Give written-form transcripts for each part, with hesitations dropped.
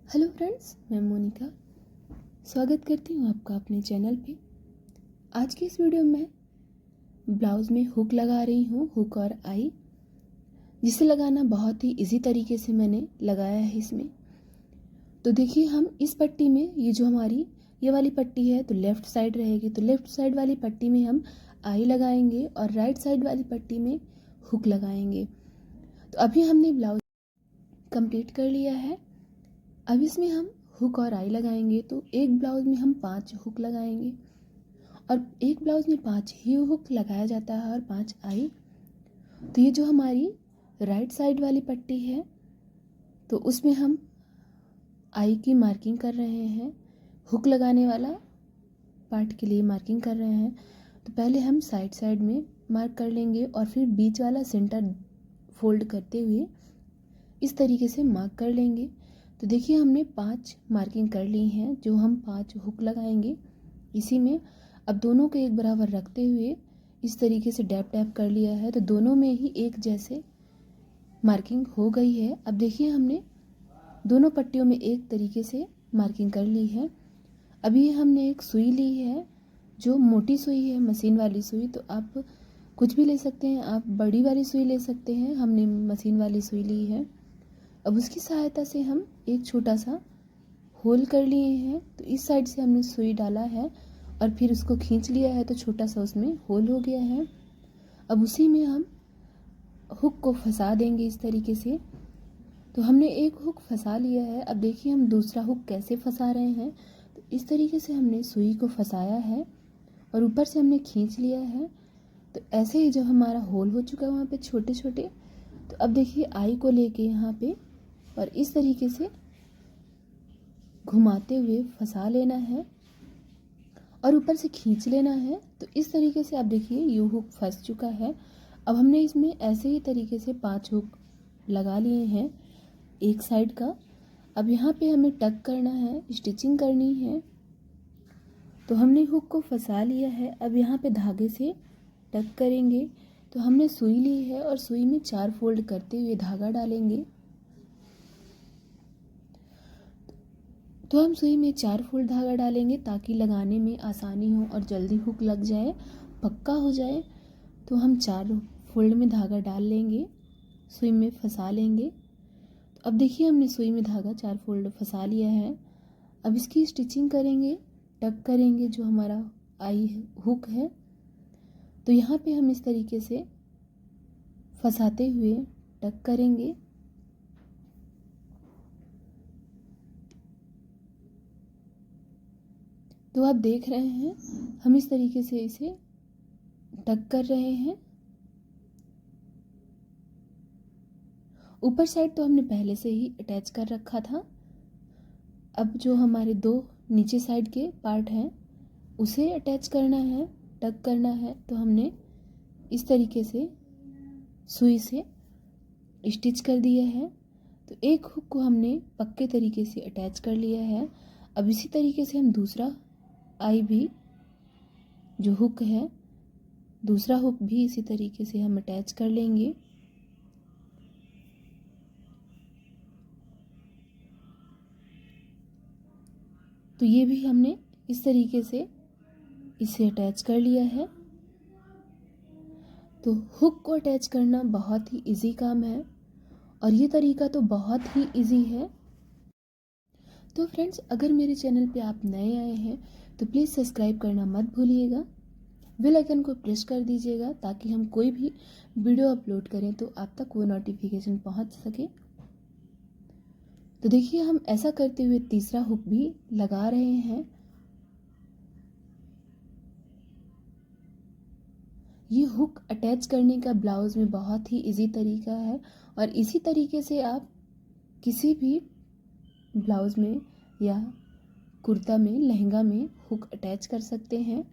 Hello friends, मैं मोनिका स्वागत करती हूँ आपका अपने चैनल पे। आज की इस वीडियो में ब्लाउज़ में हुक लगा रही हूँ, हुक और आई, जिसे लगाना बहुत ही इजी तरीके से मैंने लगाया है इसमें। तो देखिए, हम इस पट्टी में ये जो हमारी ये वाली पट्टी है तो लेफ़्ट साइड रहेगी, तो लेफ़्ट साइड वाली पट्टी में हम आई लगाएंगे और राइट साइड वाली पट्टी में हुक लगाएंगे। तो अभी हमने ब्लाउज कंप्लीट कर लिया है। अब इसमें हम हुक और आई लगाएंगे। तो एक ब्लाउज में हम 5 हुक लगाएंगे और एक ब्लाउज में 5 ही हुक लगाया जाता है और 5 आई। तो ये जो हमारी राइट साइड वाली पट्टी है तो उसमें हम आई की मार्किंग कर रहे हैं, हुक लगाने वाला पार्ट के लिए मार्किंग कर रहे हैं। तो पहले हम साइड साइड में मार्क कर लेंगे और फिर बीच वाला सेंटर फोल्ड करते हुए इस तरीके से मार्क कर लेंगे। तो देखिए, हमने 5 मार्किंग कर ली हैं जो हम 5 हुक लगाएंगे इसी में। अब दोनों को एक बराबर रखते हुए इस तरीके से डैप डैप कर लिया है, तो दोनों में ही एक जैसे मार्किंग हो गई है। अब देखिए, हमने दोनों पट्टियों में एक तरीके से मार्किंग कर ली है। अभी हमने एक सुई ली है जो मोटी सुई है, मशीन वाली सुई। तो आप कुछ भी ले सकते हैं, आप बड़ी वाली सुई ले सकते हैं, हमने मशीन वाली सुई ली है। अब उसकी सहायता से हम एक छोटा सा होल कर लिए हैं। तो इस साइड से हमने सुई डाला है और फिर उसको खींच लिया है, तो छोटा सा उसमें होल हो गया है। अब उसी में हम हुक को फंसा देंगे इस तरीके से। तो हमने एक हुक फंसा लिया है। अब देखिए, हम दूसरा हुक कैसे फंसा रहे हैं। तो इस तरीके से हमने सुई को फंसाया है और ऊपर से हमने खींच लिया है। तो ऐसे ही जब हमारा होल हो चुका है वहाँ पे छोटे छोटे, तो अब देखिए आई को लेके यहाँ पे और इस तरीके से घुमाते हुए फंसा लेना है और ऊपर से खींच लेना है। तो इस तरीके से आप देखिए यू हुक फंस चुका है। अब हमने इसमें ऐसे ही तरीके से 5 हुक लगा लिए हैं एक साइड का। अब यहाँ पे हमें टक करना है, स्टिचिंग करनी है। तो हमने हुक को फंसा लिया है। अब यहाँ पे धागे से टक करेंगे। तो हमने सुई ली है और सुई में 4 फोल्ड करते हुए धागा डालेंगे। तो हम सुई में 4 फोल्ड धागा डालेंगे ताकि लगाने में आसानी हो और जल्दी हुक लग जाए, पक्का हो जाए। तो हम 4 फोल्ड में धागा डाल लेंगे, सुई में फंसा लेंगे। तो अब देखिए, हमने सुई में धागा 4 फोल्ड फंसा लिया है। अब इसकी स्टिचिंग करेंगे, टक करेंगे जो हमारा आई हुक है। तो यहाँ पे हम इस तरीके से फंसाते हुए टक करेंगे। तो आप देख रहे हैं हम इस तरीके से इसे टक कर रहे हैं। ऊपर साइड तो हमने पहले से ही अटैच कर रखा था। अब जो हमारे 2 नीचे साइड के पार्ट हैं उसे अटैच करना है, टक करना है। तो हमने इस तरीके से सुई से स्टिच कर दिया है। तो एक हुक को हमने पक्के तरीके से अटैच कर लिया है। अब इसी तरीके से हम दूसरा आई भी जो हुक है, दूसरा हुक भी इसी तरीके से हम अटैच कर लेंगे। तो ये भी हमने इस तरीके से इसे अटैच कर लिया है। तो हुक को अटैच करना बहुत ही इजी काम है और ये तरीका तो बहुत ही इजी है। तो फ्रेंड्स, अगर मेरे चैनल पे आप नए आए हैं तो प्लीज़ सब्सक्राइब करना मत भूलिएगा, बेल आइकन को प्रेस कर दीजिएगा ताकि हम कोई भी वीडियो अपलोड करें तो आप तक वो नोटिफिकेशन पहुंच सके। तो देखिए, हम ऐसा करते हुए तीसरा हुक भी लगा रहे हैं। ये हुक अटैच करने का ब्लाउज में बहुत ही इजी तरीका है और इसी तरीके से आप किसी भी ब्लाउज में या कुर्ता में, लहंगा में हुक अटैच कर सकते हैं।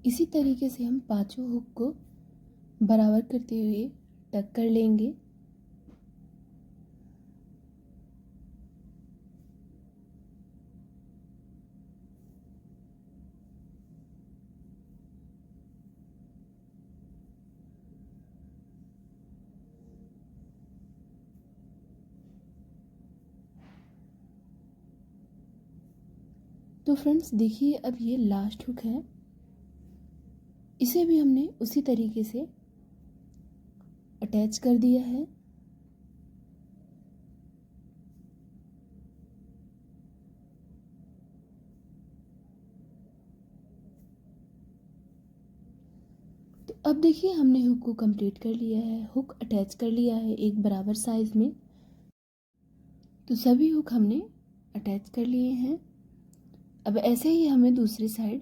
इसी तरीके से हम 5 हुक को बराबर करते हुए टक कर लेंगे। तो फ्रेंड्स देखिए, अब ये लास्ट हुक है, इसे भी हमने उसी तरीके से अटैच कर दिया है। तो अब देखिए हमने हुक को कंप्लीट कर लिया है, हुक अटैच कर लिया है एक बराबर साइज में। तो सभी हुक हमने अटैच कर लिए हैं। अब ऐसे ही हमें दूसरी साइड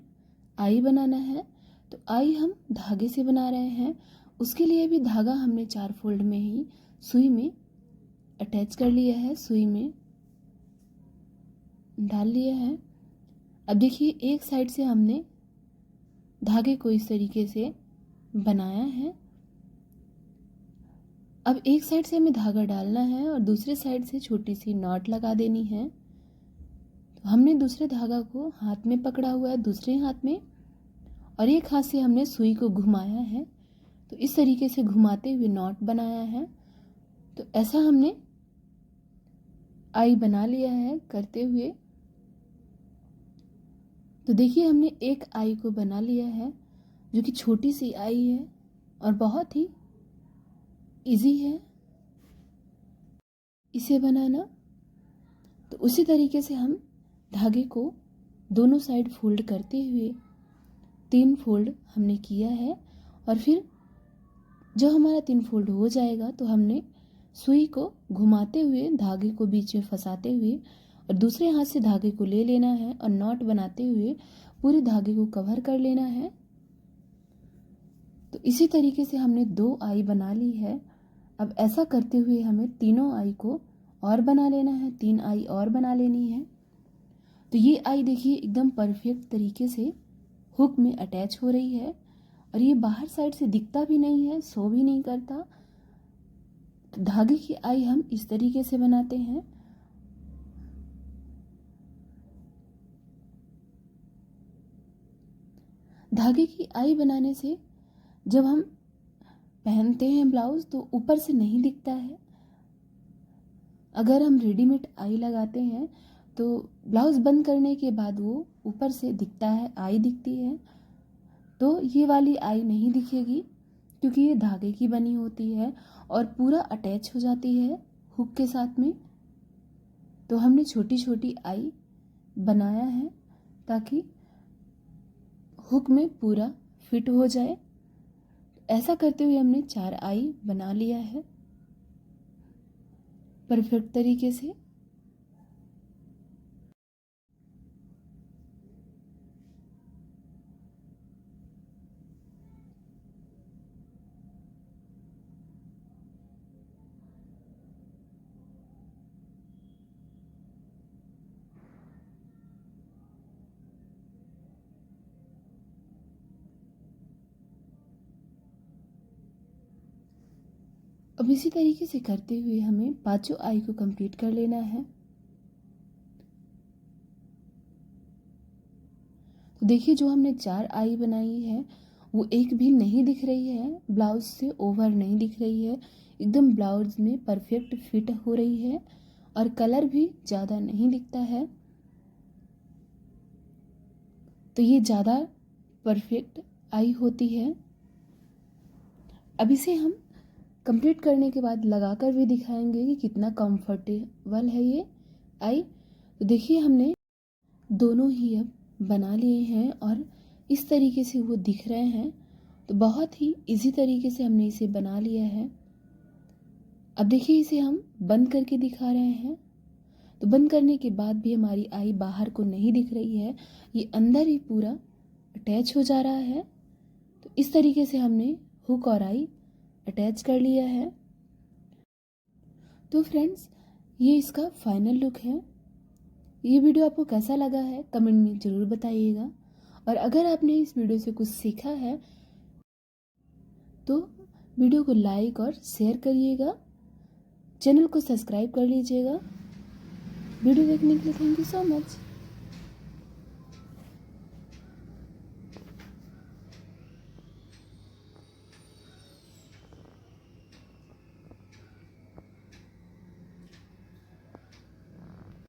आई बनाना है। तो आई हम धागे से बना रहे हैं, उसके लिए भी धागा हमने 4 फोल्ड में ही सुई में अटैच कर लिया है, सुई में डाल लिया है। अब देखिए एक साइड से हमने धागे को इस तरीके से बनाया है। अब एक साइड से हमें धागा डालना है और दूसरे साइड से छोटी सी नॉट लगा देनी है। तो हमने दूसरे धागा को हाथ में पकड़ा हुआ है, दूसरे हाथ में, और एक हाथ से हमने सुई को घुमाया है। तो इस तरीके से घुमाते हुए नॉट बनाया है। तो ऐसा हमने आई बना लिया है करते हुए। तो देखिए हमने एक आई को बना लिया है, जो कि छोटी सी आई है और बहुत ही इजी है इसे बनाना। तो उसी तरीके से हम धागे को दोनों साइड फोल्ड करते हुए 3 फोल्ड हमने किया है, और फिर जब हमारा 3 फोल्ड हो जाएगा तो हमने सुई को घुमाते हुए धागे को बीच में फंसाते हुए और दूसरे हाथ से धागे को ले लेना है और नॉट बनाते हुए पूरे धागे को कवर कर लेना है। तो इसी तरीके से हमने 2 आई बना ली है। अब ऐसा करते हुए हमें तीनों आई को और बना लेना है, 3 आई और बना लेनी है। तो ये आई देखिए एकदम परफेक्ट तरीके से हुक में अटैच हो रही है, और ये बाहर साइड से दिखता भी नहीं है, शो भी नहीं करता। तो धागे की आई हम इस तरीके से बनाते हैं। धागे की आई बनाने से जब हम पहनते हैं ब्लाउज तो ऊपर से नहीं दिखता है। अगर हम रेडीमेड आई लगाते हैं तो ब्लाउज बंद करने के बाद वो ऊपर से दिखता है, आई दिखती है। तो ये वाली आई नहीं दिखेगी, क्योंकि ये धागे की बनी होती है और पूरा अटैच हो जाती है हुक के साथ में। तो हमने छोटी छोटी आई बनाया है ताकि हुक में पूरा फिट हो जाए। ऐसा करते हुए हमने 4 आई बना लिया है परफेक्ट तरीके से। अब इसी तरीके से करते हुए हमें 5 आई को कंप्लीट कर लेना है। तो देखिए जो हमने 4 आई बनाई है वो एक भी नहीं दिख रही है, ब्लाउज से ओवर नहीं दिख रही है, एकदम ब्लाउज में परफेक्ट फिट हो रही है और कलर भी ज़्यादा नहीं दिखता है। तो ये ज़्यादा परफेक्ट आई होती है। अब इसे हम कंप्लीट करने के बाद लगाकर भी दिखाएंगे कि कितना कंफर्टेबल है ये आई। तो देखिए हमने दोनों ही अब बना लिए हैं और इस तरीके से वो दिख रहे हैं। तो बहुत ही इजी तरीके से हमने इसे बना लिया है। अब देखिए इसे हम बंद करके दिखा रहे हैं। तो बंद करने के बाद भी हमारी आई बाहर को नहीं दिख रही है, ये अंदर ही पूरा अटैच हो जा रहा है। तो इस तरीके से हमने हुक और आई अटैच कर लिया है। तो फ्रेंड्स ये इसका फाइनल लुक है। ये वीडियो आपको कैसा लगा है कमेंट में ज़रूर बताइएगा, और अगर आपने इस वीडियो से कुछ सीखा है तो वीडियो को लाइक और शेयर करिएगा, चैनल को सब्सक्राइब कर लीजिएगा। वीडियो देखने के लिए थैंक यू सो मच।